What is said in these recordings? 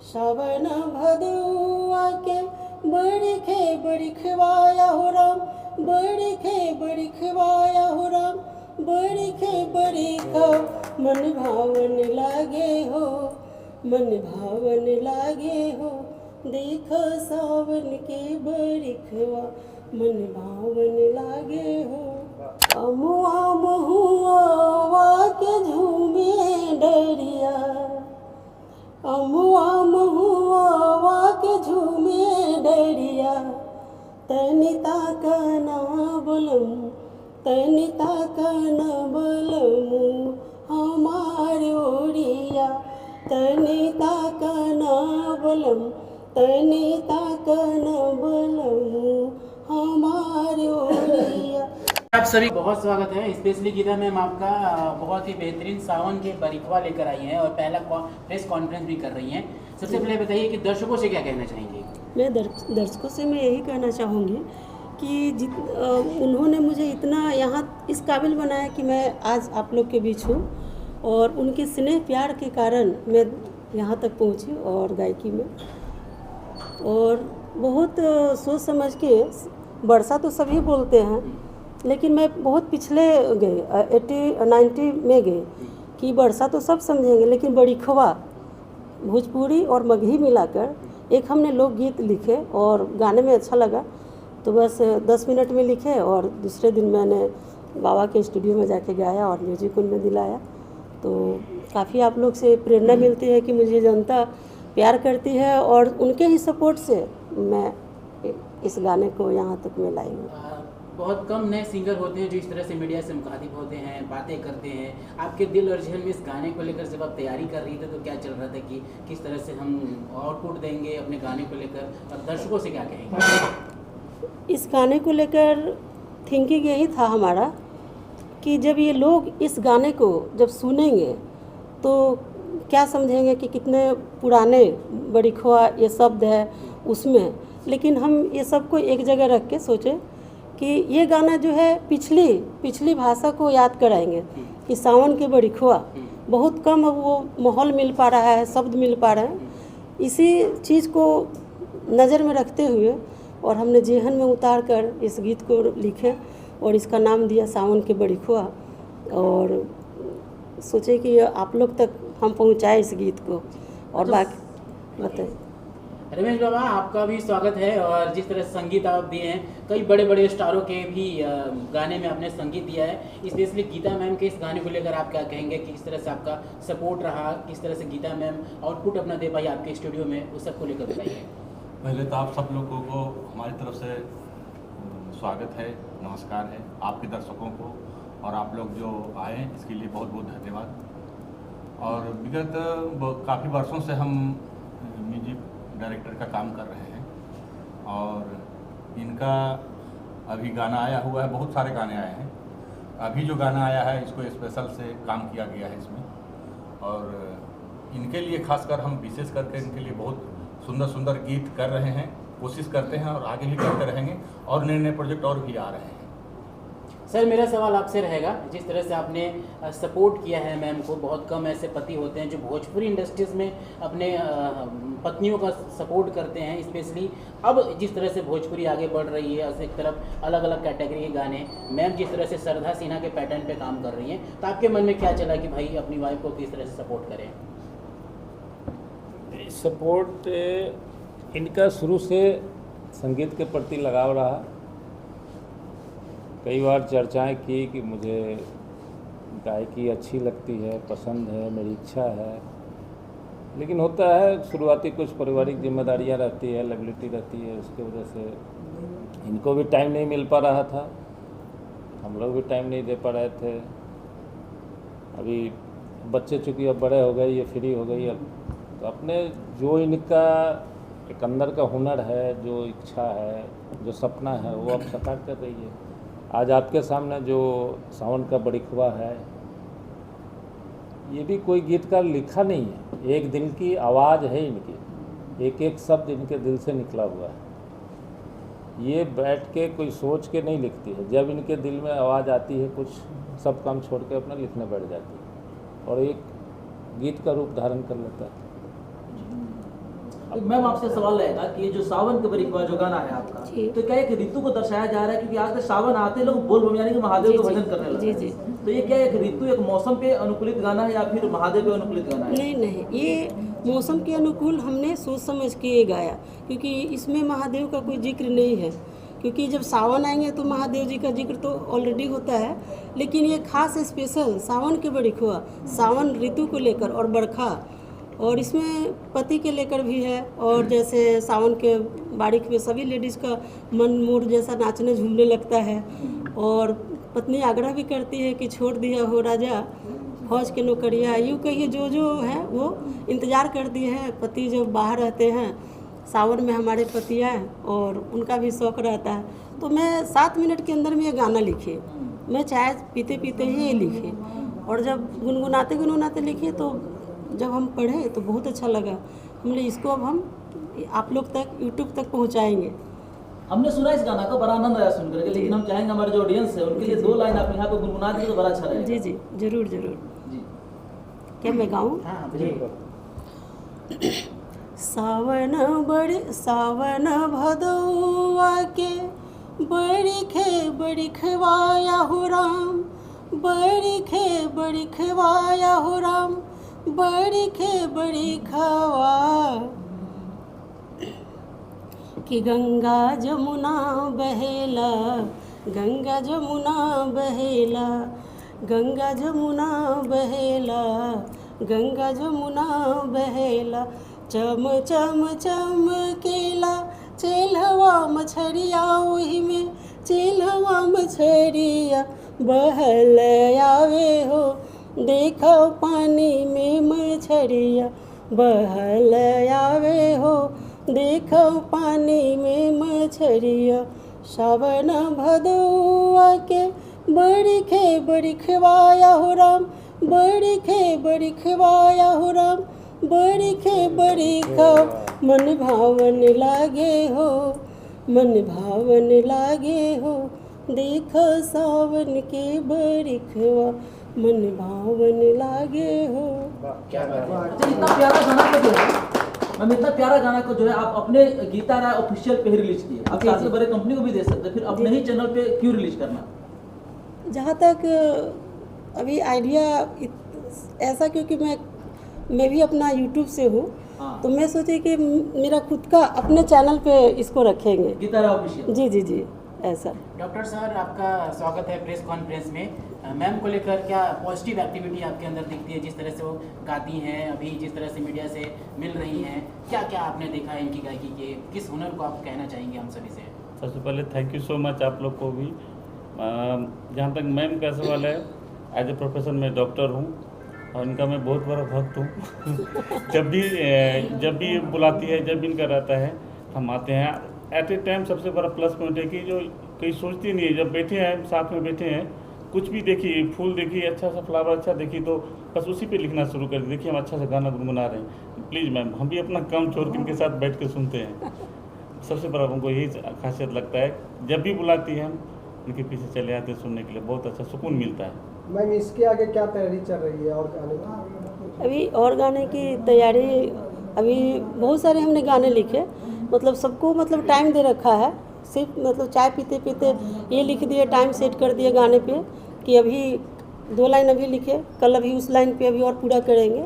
श्रावण भदुआ के बड़िखवाया हो राम, बड़िखवाया हो राम, बड़िखा मन भावन लागे हो, मन भावन लागे हो। देखो सावन के बड़िखवा मन भावन लागे हो। अमुआ महुआ के झूमे डरिया, अमुआ महुआ के झूमे डरिया। तनिता कना बलम, तनिता कना बलमु हमार ओरिया। तनिता कना बलम, तनिता कना बलमु हमार ओरिया। आप सभी बहुत स्वागत है। स्पेशली गीता मैम आपका बहुत ही बेहतरीन सावन के बरिखवा लेकर आई हैं और पहला प्रेस कॉन्फ्रेंस भी कर रही हैं। सबसे पहले बताइए कि दर्शकों से क्या कहना चाहेंगे? मैं दर्शकों से मैं यही कहना चाहूँगी कि उन्होंने मुझे इतना यहाँ इस काबिल बनाया कि मैं आज आप लोग के बीच हूँ, और उनके स्नेह प्यार के कारण मैं यहाँ तक पहुँची और गायकी में। और बहुत सोच समझ के, वर्षा तो सभी बोलते हैं, लेकिन मैं बहुत पिछले गए 80-90 में गए कि वर्षा तो सब समझेंगे, लेकिन बड़िखवा भोजपुरी और मगही मिलाकर एक हमने लोकगीत लिखे और गाने में अच्छा लगा तो बस 10 मिनट में लिखे और दूसरे दिन मैंने बाबा के स्टूडियो में जाके गाया और म्यूजिक उनमें दिलाया। तो काफ़ी आप लोग से प्रेरणा मिलती है कि मुझे जनता प्यार करती है और उनके ही सपोर्ट से मैं इस गाने को यहाँ तक मैं लाई हूँ। बहुत कम नए सिंगर होते हैं जो इस तरह से मीडिया से मुखातिब होते हैं, बातें करते हैं। आपके दिल और जहन में इस गाने को लेकर जब आप तैयारी कर रही थे तो क्या चल रहा था कि किस तरह से हम आउटपुट देंगे अपने गाने को लेकर, और दर्शकों से क्या कहेंगे? इस गाने को लेकर थिंकिंग यही था हमारा कि जब ये लोग इस गाने को जब सुनेंगे तो क्या समझेंगे कि कितने पुराने बड़िखवा ये शब्द है उसमें, लेकिन हम ये सबको एक जगह रख के सोचे कि ये गाना जो है पिछली भाषा को याद कराएंगे कि सावन के बड़िखवा बहुत कम अब वो माहौल मिल पा रहा है, शब्द मिल पा रहे हैं। इसी चीज़ को नज़र में रखते हुए और हमने जेहन में उतार कर इस गीत को लिखे और इसका नाम दिया सावन के बड़िखवा, और सोचे कि आप लोग तक हम पहुँचाए इस गीत को। और बाकी बताइए। रमेश बाबा, आपका भी स्वागत है। और जिस तरह संगीत आप दिए हैं, कई बड़े बड़े स्टारों के भी गाने में आपने संगीत दिया है। स्पेशली गीता मैम के इस गाने को लेकर आप क्या कहेंगे कि किस तरह से आपका सपोर्ट रहा, किस तरह से गीता मैम आउटपुट अपना दे पाई आपके स्टूडियो में, उस सबको लेकर बताइए। पहले तो आप सब लोगों को हमारी तरफ से स्वागत है, नमस्कार है आपके दर्शकों को, और आप लोग जो आए इसके लिए बहुत बहुत धन्यवाद। और विगत काफ़ी वर्षों से हम म्यूजिक डायरेक्टर का काम कर रहे हैं और इनका अभी गाना आया हुआ है, बहुत सारे गाने आए हैं। अभी जो गाना आया है इसको स्पेशल से काम किया गया है इसमें, और इनके लिए खासकर हम विशेष करके इनके लिए बहुत सुंदर सुंदर गीत कर रहे हैं, कोशिश करते हैं और आगे भी करते रहेंगे, और नए नए प्रोजेक्ट और भी आ रहे हैं। सर, मेरा सवाल आपसे रहेगा, जिस तरह से आपने सपोर्ट किया है मैम को, बहुत कम ऐसे पति होते हैं जो भोजपुरी इंडस्ट्रीज़ में अपने पत्नियों का सपोर्ट करते हैं। स्पेशली अब जिस तरह से भोजपुरी आगे बढ़ रही है, एक तरफ अलग अलग कैटेगरी के गाने, मैम जिस तरह से श्रद्धा सिन्हा के पैटर्न पे काम कर रही हैं, तो आपके मन में क्या चला कि भाई अपनी वाइफ को किस तरह से सपोर्ट करें? सपोर्ट इनका शुरू से संगीत के प्रति लगाव रहा। कई बार चर्चाएं की कि मुझे गायकी अच्छी लगती है, पसंद है, मेरी इच्छा है, लेकिन होता है शुरुआती कुछ पारिवारिक जिम्मेदारियां रहती है, लायबिलिटी रहती है, उसकी वजह से इनको भी टाइम नहीं मिल पा रहा था, हम लोग भी टाइम नहीं दे पा रहे थे। अभी बच्चे चूँकि अब बड़े हो गए, ये फ्री हो गई, अब तो अपने जो इनका एक अंदर का हुनर है, जो इच्छा है, जो सपना है, वो अब साकार कर रही है। आज आपके सामने जो सावन का बड़िखवा है, ये भी कोई गीतकार लिखा नहीं है, एक दिल की आवाज़ है इनकी, एक एक शब्द इनके दिल से निकला हुआ है। ये बैठ के कोई सोच के नहीं लिखती है, जब इनके दिल में आवाज़ आती है कुछ, सब काम छोड़ के अपना लिखने बैठ जाती है, और एक गीत का रूप धारण कर लेता है। सर, मेरा सवाल आपसे रहेगा, जिस तरह से आपने सपोर्ट किया है मैम को, बहुत कम ऐसे पति होते हैं जो भोजपुरी इंडस्ट्रीज़ में अपने पत्नियों का सपोर्ट करते हैं। स्पेशली अब जिस तरह से भोजपुरी आगे बढ़ रही है, एक तरफ अलग अलग कैटेगरी के गाने, मैम जिस तरह से अपने पत्नियों का सपोर्ट करते हैं, तो आपके मन में क्या चला कि भाई अपनी वाइफ को किस तरह से सपोर्ट करें? इस मैम आपसे सवाल रहेगा कि ये जो सावन के बरिखवा जो गाना है आपका, जी। तो क्या एक ऋतु को दर्शाया जा रहा है? क्योंकि आज तक सावन आते ही लोग बोल बम यानी कि महादेव जी, को जी। भजन करने लगते जी, हैं। तो ये क्या एक ऋतु, एक मौसम पे अनुकूलित गाना है या फिर महादेव पे अनुकूलित गाना है? नहीं नहीं, ये मौसम के अनुकूल हमने सोच समझ के ये गाया, क्योंकि इसमें महादेव का कोई जिक्र नहीं है। क्योंकि जब सावन आएंगे तो महादेव जी का जिक्र तो ऑलरेडी होता है, लेकिन ये खास स्पेशल सावन के बरिखवा, सावन ऋतु को लेकर और बरखा, और इसमें पति के लेकर भी है। और जैसे सावन के बारिश में सभी लेडीज़ का मन मूड जैसा नाचने झूमने लगता है, और पत्नी आग्रह भी करती है कि छोड़ दिया हो राजा फौज के नौकरिया, यूँ कहिए जो है वो इंतज़ार करती है। पति जब बाहर रहते हैं, सावन में हमारे पति आए और उनका भी शौक़ रहता है, तो मैं 7 मिनट के अंदर में ये गाना लिखे। मैं चाय पीते पीते ही ये लिखे, और जब गुनगुनाते लिखे तो जब हम पढ़े तो बहुत अच्छा लगा। हमने इसको अब हम आप लोग तक यूट्यूब तक पहुंचाएंगे। हमने सुना इस गाना का, बड़ा आनंद आया सुन करके, लेकिन हम चाहेंगे हमारे जो ऑडियंस है उनके लिए 2 लाइन आप यहाँ पे गुनगुना दें तो बड़ा अच्छा रहेगा। जी जी, जरूर जरूर। जी। क्या मैं गाऊँ? हाँ बिल्कुल। सावन भदौआ के बरिखवाया हो राम, बरिखवाया हो राम, बरिखवा कि गंगा जमुना बहेला, गंगा जमुना बहेला, गंगा जमुना बहेला, गंगा जमुना बहेला, चम चम चमकेला चेल्हवा मछरिया, वही में चेल्हवा मछरिया बहल आवे हो, देखो पानी में मछरिया बहल आवे हो, देखो पानी में मछरिया। सावन भदौआ के बरिखवाया हो राम, बरिखवाया हो राम, बरिखा मन भावन लागे हो, मन भावन लागे हो, देखो सावन के बरिखवा मन भावन लागे हो। क्या बात है। अच्छा, इतना प्यारा गाना को जो है मैम, इतना प्यारा गाना को जो है आप अपने गीता राय ऑफिशियल पे ही रिलीज किए। आप चाहते बड़े कंपनी को भी दे सकते, फिर अपने ही चैनल पे क्यों रिलीज करना? जहाँ तक अभी आइडिया ऐसा, क्योंकि मैं भी अपना यूट्यूब से हूँ, हाँ। तो मैं सोची कि मेरा खुद का अपने चैनल पे इसको रखेंगे। गीता राय ऑफिशियल। जी जी जी, ऐसा। डॉक्टर सर, आपका स्वागत है प्रेस कॉन्फ्रेंस में। मैम को लेकर क्या पॉजिटिव एक्टिविटी आपके अंदर दिखती है? जिस तरह से वो गाती हैं, अभी जिस तरह से मीडिया से मिल रही हैं, क्या क्या आपने देखा है इनकी गायकी के? किस हुनर को आप कहना चाहेंगे हम सभी से? सबसे पहले थैंक यू सो मच आप लोग को भी। जहाँ तक मैम का सवाल है, एज ए प्रोफेशन मैं डॉक्टर हूँ और इनका मैं बहुत बड़ा भक्त हूँ। जब भी बुलाती है, जब भी इनका रहता है, हम आते हैं। एट ए टाइम सबसे बड़ा प्लस पॉइंट है कि जो कहीं सोचती नहीं है, जब बैठे हैं साथ में बैठे हैं, कुछ भी देखिए, फूल देखिए, अच्छा सा फ्लावर अच्छा देखिए तो बस उसी पे लिखना शुरू कर देखिए हम अच्छा सा गाना गुनगुना रहे हैं। प्लीज़ मैम, हम भी अपना काम छोड़ के इनके साथ बैठ के सुनते हैं। सबसे बड़ा हमको यही खासियत लगता है, जब भी बुलाती है हम उनके पीछे चले आते हैं सुनने के लिए, बहुत अच्छा सुकून मिलता है। मैम, इसके आगे क्या तैयारी चल रही है और गाने की? अभी और गाने की तैयारी, अभी बहुत सारे हमने गाने लिखे, मतलब सबको मतलब टाइम दे रखा है। सिर्फ मतलब चाय पीते पीते ये लिख दिए, टाइम सेट कर दिए गाने पे कि अभी 2 लाइन अभी लिखे, कल अभी उस लाइन पे अभी और पूरा करेंगे।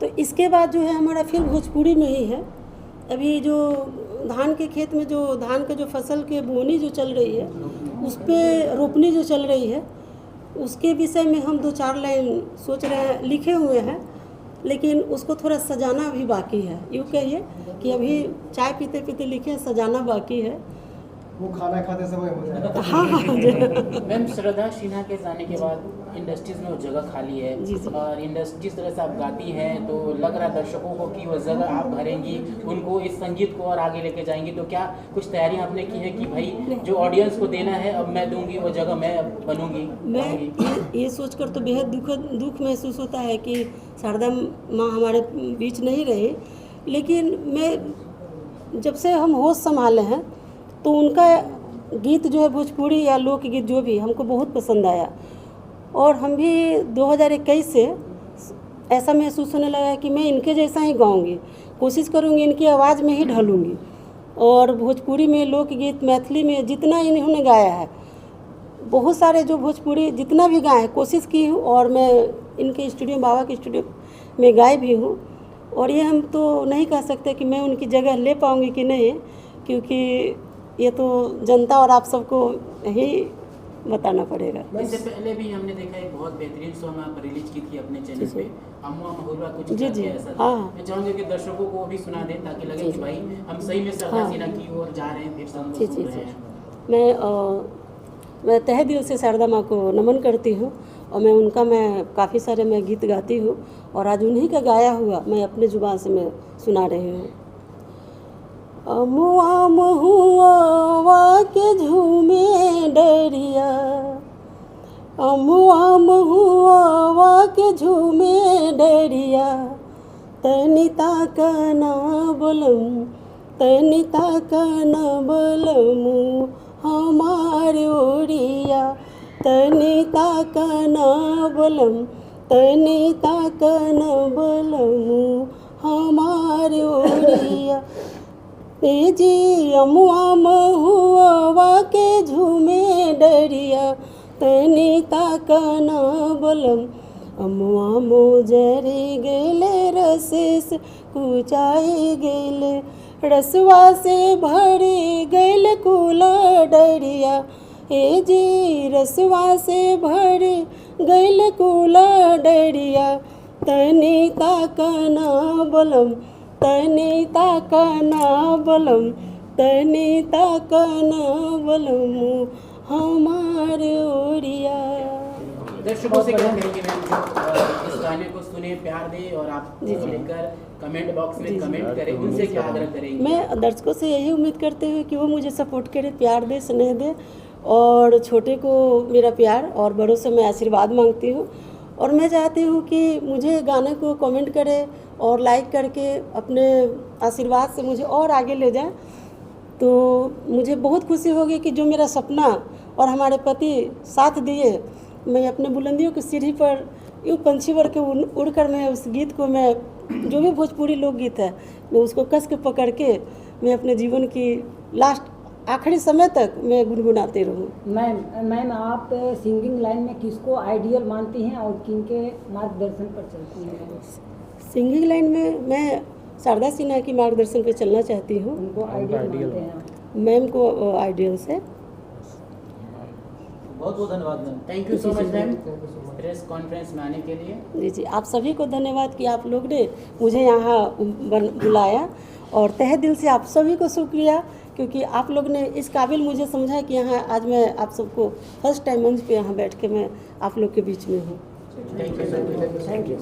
तो इसके बाद जो है हमारा फिर भोजपुरी में ही है। अभी जो धान के खेत में जो धान का जो फसल के बोनी जो चल रही है, उस पर रोपनी जो चल रही है, उसके विषय में हम 2-4 लाइन सोच रहे हैं, लिखे हुए हैं, लेकिन उसको थोड़ा सजाना भी बाकी है। यूँ कहिए कि अभी चाय पीते पीते लिखे, सजाना बाकी है। वो खाना खाते समय हो जाएगा। हाँ। मैम, श्रद्धा सिन्हा के जाने के बाद इंडस्ट्रीज में वो जगह खाली है, जी, जी। और इंडस्ट्री जिस तरह से आप गाती हैं तो लग रहा है दर्शकों को कि वो जगह आप भरेंगी, उनको इस संगीत को और आगे लेके जाएंगी। तो क्या कुछ तैयारी आपने की है कि भाई जो ऑडियंस को देना है अब मैं दूंगी, वो जगह मैं अब बनूंगी? मैं ये सोचकर तो बेहद दुख महसूस होता है कि शारदा माँ हमारे बीच नहीं रही, लेकिन मैं जब से हम होश संभाले हैं तो उनका गीत जो है भोजपुरी या लोकगीत जो भी हमको बहुत पसंद आया, और हम भी 2021 से ऐसा महसूस होने लगा कि मैं इनके जैसा ही गाऊंगी। कोशिश करूँगी इनकी आवाज़ में ही ढलूँगी। और भोजपुरी में, लोकगीत, मैथिली में जितना इन्होंने गाया है, बहुत सारे जो भोजपुरी जितना भी गाए हैं कोशिश की हूँ, और मैं इनके स्टूडियो, बाबा के स्टूडियो में गाए भी हूँ। और ये हम तो नहीं कह सकते कि मैं उनकी जगह ले पाऊँगी कि नहीं, क्योंकि ये तो जनता और आप सबको ही बताना पड़ेगा। इससे पहले भी हमने देखा एक बहुत बेहतरीन सॉन्ग आप रिलीज की थी अपने चैनल पे, अम्मा महुआ कुछ जी, जी, ऐसा। हाँ। मैं चाहूँगी कि दर्शकों को भी सुना दें ताकि लगे कि भाई हम सही में शारदा सिन्हा की ओर जा रहे हैं, फिर सॉन्ग जी, को जी, सुन रहे जी। हैं। मैं तहे दिल से शारदा माँ को नमन करती हूँ, और मैं काफ़ी सारे मैं गीत गाती हूँ, और आज उन्हीं का गाया हुआ मैं अपने जुबान से मैं सुना रही हूँ। अमुआ महुआ के झूमे डरिया, अमुआ महुआ के झूमे डरिया, तनिता कना बोलम, तनिता कना बोलमु हमार ओरिया, तनिता कना बोलम, तनिता कना बोलमु हमार ओरिया। जी अमुआ महुआ के झूमे डरिया, तनिता कना बोलम, अमुआ मोजरी गेले रसेस कुचाई गेले, रसवा से भरी गैल कुला डरिया। ए जी रसवा से भरी गैल कुला डरिया, तनिता कना बोलम, तनिता कना बोलम, तनिता कना बोलम हमार ओरिया। दर्शकों से क्या कहेंगे मैम जो इस गाने को सुने, प्यार दे और आप लिखकर कमेंट बॉक्स में कमेंट करें, उनसे क्या आग्रह करेंगे? मैं दर्शकों से यही उम्मीद करती हूँ कि वो मुझे सपोर्ट करे, प्यार दे, स्नेह दे, और छोटे को मेरा प्यार और बड़ों से मैं आशीर्वाद मांगती हूँ। और मैं चाहती हूँ कि मुझे गाने को कमेंट करे और लाइक करके अपने आशीर्वाद से मुझे और आगे ले जाए, तो मुझे बहुत खुशी होगी कि जो मेरा सपना और हमारे पति साथ दिए, मैं अपने बुलंदियों की सीढ़ी पर यूँ पंछी बन के उड़कर मैं उस गीत को, मैं जो भी भोजपुरी लोकगीत है, मैं उसको कस के पकड़ के मैं अपने जीवन की लास्ट आखिरी समय तक मैं गुनगुनाते रहूँ। मैम आप सिंगिंग लाइन में किसको आइडियल मानती हैं और किनके मार्गदर्शन पर चलती हैं? सिंगिंग लाइन में मैं शारदा सिन्हा की मार्गदर्शन पे चलना चाहती हूँ। उनको आइडियल मानते हैं? मैम को आइडियल से। बहुत बहुत धन्यवाद ma'am. Thank you so much ma'am press conference में आने के लिए। जी जी, आप सभी को धन्यवाद कि आप लोग ने मुझे यहाँ बुलाया, और तहे दिल से आप सभी को शुक्रिया, क्योंकि आप लोग ने इस काबिल मुझे समझा कि यहाँ आज मैं आप सबको फर्स्ट टाइम मंच पे यहाँ बैठ के मैं आप लोग के बीच में हूँ। Thank you.